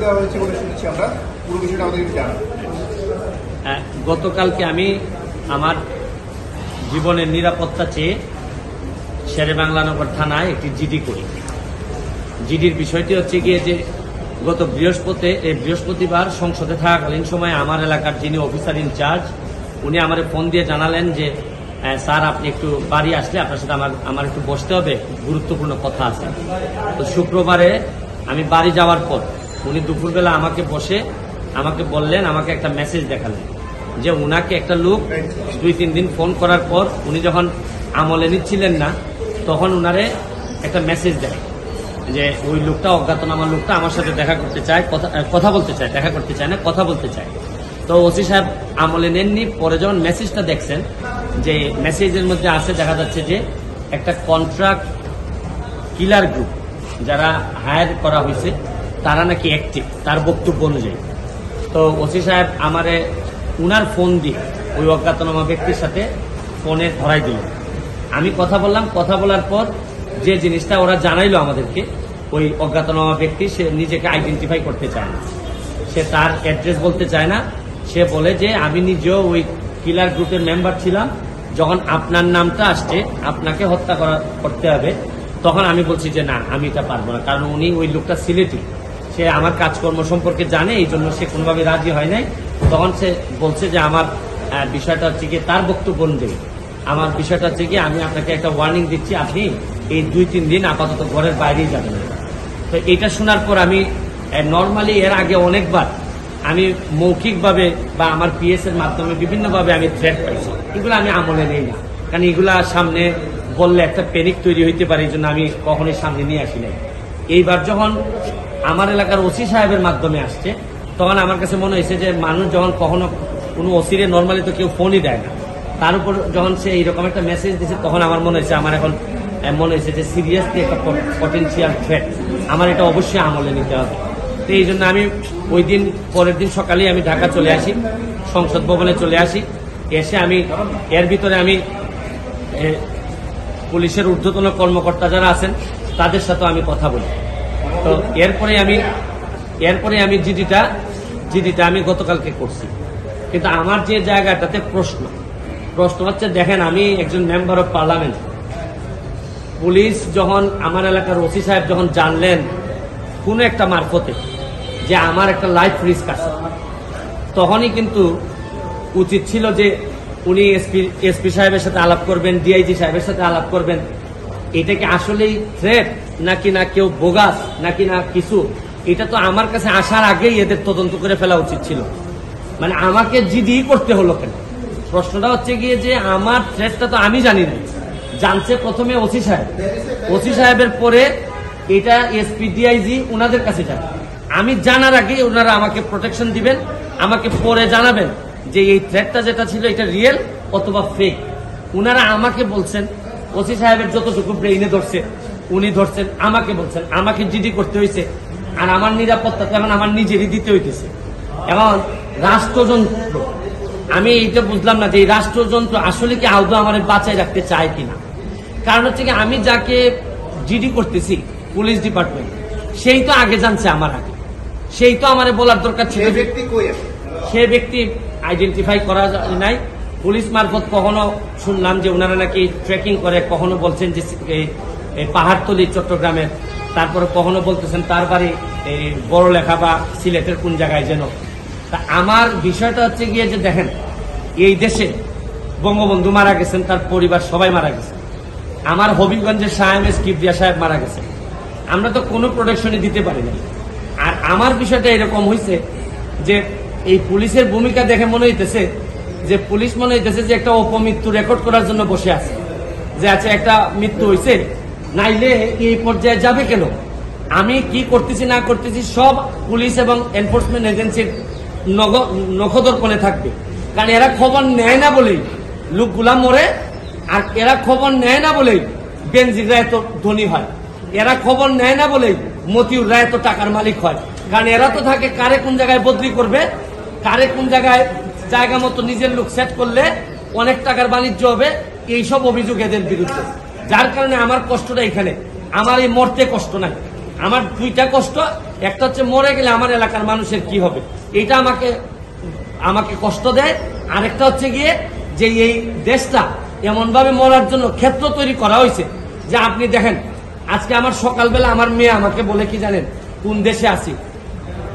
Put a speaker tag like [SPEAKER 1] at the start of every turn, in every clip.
[SPEAKER 1] দেওয়া হয়েছে বলে শুনেছি আমরা, পুরো বিষয়টা আমাদের জানা।
[SPEAKER 2] গতকালকে আমি আমার জীবনের নিরাপত্তা চেয়ে শেরেবাংলানগর থানায় একটি জিডি করি। জিডির বিষয়টি হচ্ছে গিয়ে যে গত বৃহস্পতিবার সংসদে থাকাকালীন সময় আমার এলাকার যিনি অফিসার ইনচার্জ উনি আমার ফোন দিয়ে জানালেন যে স্যার আপনি একটু বাড়ি আসলে আপনার সাথে আমার একটু বসতে হবে, গুরুত্বপূর্ণ কথা আছে। তো শুক্রবারে আমি বাড়ি যাওয়ার পর উনি দুপুরবেলা আমাকে বললেন, আমাকে একটা মেসেজ দেখালেন যে উনাকে একটা লোক 2-3 দিন ফোন করার পর উনি যখন আমলে নিচ্ছিলেন না তখন উনারে একটা মেসেজ দেয় যে ওই লোকটা, অজ্ঞাতনামা লোকটা আমার সাথে দেখা করতে চায়, কথা বলতে চায়, দেখা করতে চায় না, কথা বলতে চায়। তো ওসি সাহেব আমলে নেননি। পরে যখন মেসেজটা দেখছেন যে মেসেজের মধ্যে আছে, দেখা যাচ্ছে যে একটা কন্ট্রাক্ট কিলার গ্রুপ যারা হায়ার করা হয়েছে তারা নাকি অ্যাক্টিভ, তার বক্তব্য অনুযায়ী। তো ওসি সাহেব আমারে উনার ফোন দিয়ে ওই অজ্ঞাতনামা ব্যক্তির সাথে ফোনে ধরাই দিল। আমি কথা বললাম, কথা বলার পর যে জিনিসটা ওরা জানাইলো আমাদেরকে, ওই অজ্ঞাতনামা ব্যক্তি সে নিজেকে আইডেন্টিফাই করতে চায় না, সে তার অ্যাড্রেস বলতে চায় না। সে বলে যে আমি নিজেও ওই কিলার গ্রুপের মেম্বার ছিলাম, যখন আপনার নামটা আসছে আপনাকে হত্যা করতে হবে, তখন আমি বলছি যে না আমি এটা পারবো না, কারণ উনি ওই লোকটা সিলেটি, সে আমার কাজকর্ম সম্পর্কে জানে, এই জন্য সে কোনোভাবে রাজি হয় নাই। তখন সে বলছে যে আমার বিষয়টা হচ্ছে গিয়ে, তার বক্তব্য অনুযায়ী আমার বিষয়টা হচ্ছে গিয়ে আমি আপনাকে একটা ওয়ার্নিং দিচ্ছি, আপনি এই 2-3 দিন আপাতত ঘরের বাইরেই যাবেন। তো এটা শোনার পর আমি নর্মালি এর আগে অনেকবার আমি মৌখিকভাবে বা আমার পিএস এর মাধ্যমে বিভিন্নভাবে আমি থ্রেট পাইছি, এগুলো আমি আমলে নেই না, কারণ এগুলা সামনে বললে একটা প্যানিক তৈরি হইতে পারে, এই জন্য আমি কখনোই সামনে নিয়ে আসি নাই। এইবার যখন আমার এলাকার ওসি সাহেবের মাধ্যমে আসছে তখন আমার কাছে মনে হয়েছে যে মানুষ যখন কখনো কোনো ওসিরে নর্মালি তো কেউ ফোনই দেয় না, তার উপর যখন সে এইরকম একটা মেসেজ দিচ্ছে তখন আমার মনে হয়েছে, আমার এখন মনে হয়েছে যে সিরিয়াসলি একটা পটেনশিয়াল থ্রেট, আমার এটা অবশ্যই আমলে নিতে হবে। তো এই জন্য আমি ওই দিন পরের দিন সকালেই আমি ঢাকা চলে আসি, সংসদ ভবনে চলে আসি। এসে আমি এর ভিতরে আমি পুলিশের ঊর্ধ্বতন কর্মকর্তা যারা আছেন তাদের সাথে আমি কথা বলি। তো এরপরে আমি জিডিটা আমি গতকালকে করছি। কিন্তু আমার যে জায়গাটাতে প্রশ্ন হচ্ছে, দেখেন আমি একজন মেম্বার অফ পার্লামেন্ট, পুলিশ যখন আমার এলাকার ওসি সাহেব যখন জানলেন কোন একটা মারফতে যে আমার একটা লাইফ রিস্ক আছে, তখনই কিন্তু উচিত ছিল যে উনি এসপি সাহেবের সাথে আলাপ করবেন, ডিআইজি সাহেবের সাথে আলাপ করবেন। এটা কি আসলেই থ্রেট নাকি না কেউ বোগাস নাকি না কিছু, এটা তো আমার কাছে আসার আগেই এদের তদন্ত করে ফেলা উচিত ছিল। মানে আমাকে জিডি করতে হলো কেন? প্রশ্নটা হচ্ছে গিয়ে যে আমার থ্রেটটা তো আমি জানি না, জানছে প্রথমে ওসি সাহেব, ওসি সাহেবের পরে এটা এসপি ডিআইজি ওনাদের কাছে যাবে। আমি জানার আগে ওনারা আমাকে প্রোটেকশন দিবেন, আমাকে পরে জানাবেন যে এই থ্রেটটা যেটা ছিল এটা রিয়েল অথবা ফেক। ওনারা আমাকে বলছেন, ওসি সাহেবের যতটুকু ব্রেইনে ধরছে উনি ধরছেন, আমাকে বলছেন, আমাকে জিডি করতে হয়েছে। আর আমার নিরাপত্তা তো এখন আমার নিজেরই দিতে হইতেছে। এবং রাষ্ট্রযন্ত্র, আমি এইটা বুঝলাম না যে এই রাষ্ট্রযন্ত্র আসলে কি আদৌ আমার বাঁচায় রাখতে চায় কিনা। কারণ হচ্ছে কি, আমি যাকে জিডি করতেছি পুলিশ ডিপার্টমেন্ট, সেই তো আগে জানছে আমার আগে, সেই তো আমার বলার দরকার ছিল। সে ব্যক্তি আইডেন্টিফাই করা নাই। পুলিশ মারফত কখনো শুনলাম যে ওনারা নাকি ট্রেকিং করে, কখনো বলছেন যে পাহাড়তলি চট্টগ্রামের, তারপরে কখনো বলতেছেন তার বাড়ি বড় লেখা বা সিলেটের কোন জায়গায় যেন। তা আমার বিষয়টা হচ্ছে গিয়ে যে দেখেন, এই দেশে বঙ্গবন্ধু মারা গেছেন, তার পরিবার সবাই মারা গেছে, আমার হবিগঞ্জের শাহ কিবরিয়া সাহেব মারা গেছে, আমরা তো কোনো প্রোটেকশনই দিতে পারি না। আর আমার বিষয়টা এরকম হয়েছে যে এই পুলিশের ভূমিকা দেখে মনে হইতেছে যে পুলিশ মনে হইতেছে যে একটা অপমৃত্যু রেকর্ড করার জন্য বসে আছে, যে আচ্ছা একটা মৃত্যু হয়েছে, নাইলে এই পর্যায়ে যাবে কেন। আমি কি করতেছি না করতেছি সব পুলিশ এবং এনফোর্সমেন্ট এজেন্সির নখদর্পণে থাকবে, কারণ এরা খবর নেয় না বলেই লোকগুলা মরে, আর এরা খবর নেয় না বলেই বেনজিররা এত ধনী হয়, এরা খবর নেয় না বলেই মতিউররা এত টাকার মালিক হয়। কারণ এরা তো থাকে কারে কোন জায়গায় বদলি করবে, কারে কোন জায়গায় জায়গা মতো নিজের লোক সেট করলে অনেক টাকার বাণিজ্য হবে, এইসব অভিযোগ এদের বিরুদ্ধে। যার কারণে আমার কষ্টটা এখানে, আমার এই মরতে কষ্ট নাই, আমার দুইটা কষ্ট, একটা হচ্ছে মরে গেলে আমার এলাকার মানুষের কি হবে, এটা আমাকে কষ্ট দেয়। আরেকটা হচ্ছে গিয়ে যে এই দেশটা এমন ভাবে মরার জন্য ক্ষেত্র তৈরি করা হয়েছে যে আপনি দেখেন, আজকে আমার সকালবেলা আমার মেয়ে আমাকে বলে কি জানেন, কোন দেশে আছি,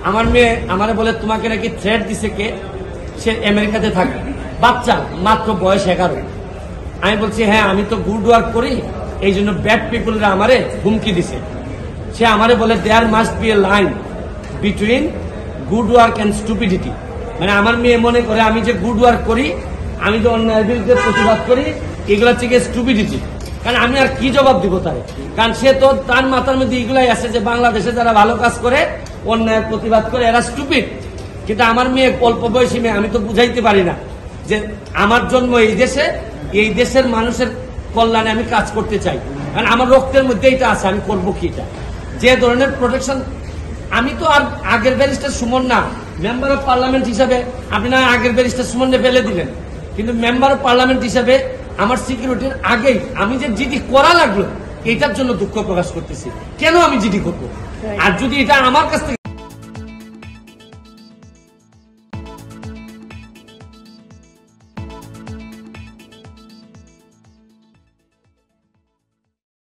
[SPEAKER 2] আমার মেয়ে আমারে বলে তোমাকে নাকি থ্রেট দিছে কে, সে আমেরিকাতে থাকে, বাচ্চা মাত্র বয়স 11। আমি বলছি হ্যাঁ আমি তো গুড ওয়ার্ক করি, এই জন্য ব্যাড পিপুলরা আমারে হুমকি দিছে। সে আমারে বলে there must be a line between good work and stupidity. মানে আমার মেয়ে মনে করে আমি যে গুড ওয়ার্ক করি, আমি যে অন্যায়ের বিরুদ্ধে প্রতিবাদ করি, এগুলো হচ্ছে গিয়ে স্টুপিডিটি। কারণ আমি আর কি জবাব দিব তারে, কারণ সে তো তার মাথার মধ্যে এগুলাই আছে যে বাংলাদেশে যারা ভালো কাজ করে, অন্যায়ের প্রতিবাদ করে, এরা স্টুপিড। কিন্তু আমার মেয়ে অল্প বয়সী মেয়ে, আমি তো বুঝাইতে পারি না যে আমার জন্ম এই দেশে, এই দেশের মানুষের কল্যাণে আমি কাজ করতে চাই, কারণ আমার রক্তের মধ্যে এটা আছে, আমি করবো কি এটা, যে ধরনের প্রোটেকশন। আমি তো আর আগের ব্যারিস্টার সুমন না, মেম্বার অফ পার্লামেন্ট হিসাবে আপনি না আগের ব্যারিস্টার সুমনকে ফেলে দিলেন, কিন্তু মেম্বার অফ পার্লামেন্ট হিসাবে আমার সিকিউরিটির আগেই আমি যে জিডি করা লাগলো, এটার জন্য দুঃখ প্রকাশ করতেছি। কেন আমি জিডি করবো? আর যদি এটা আমার কাছ থেকে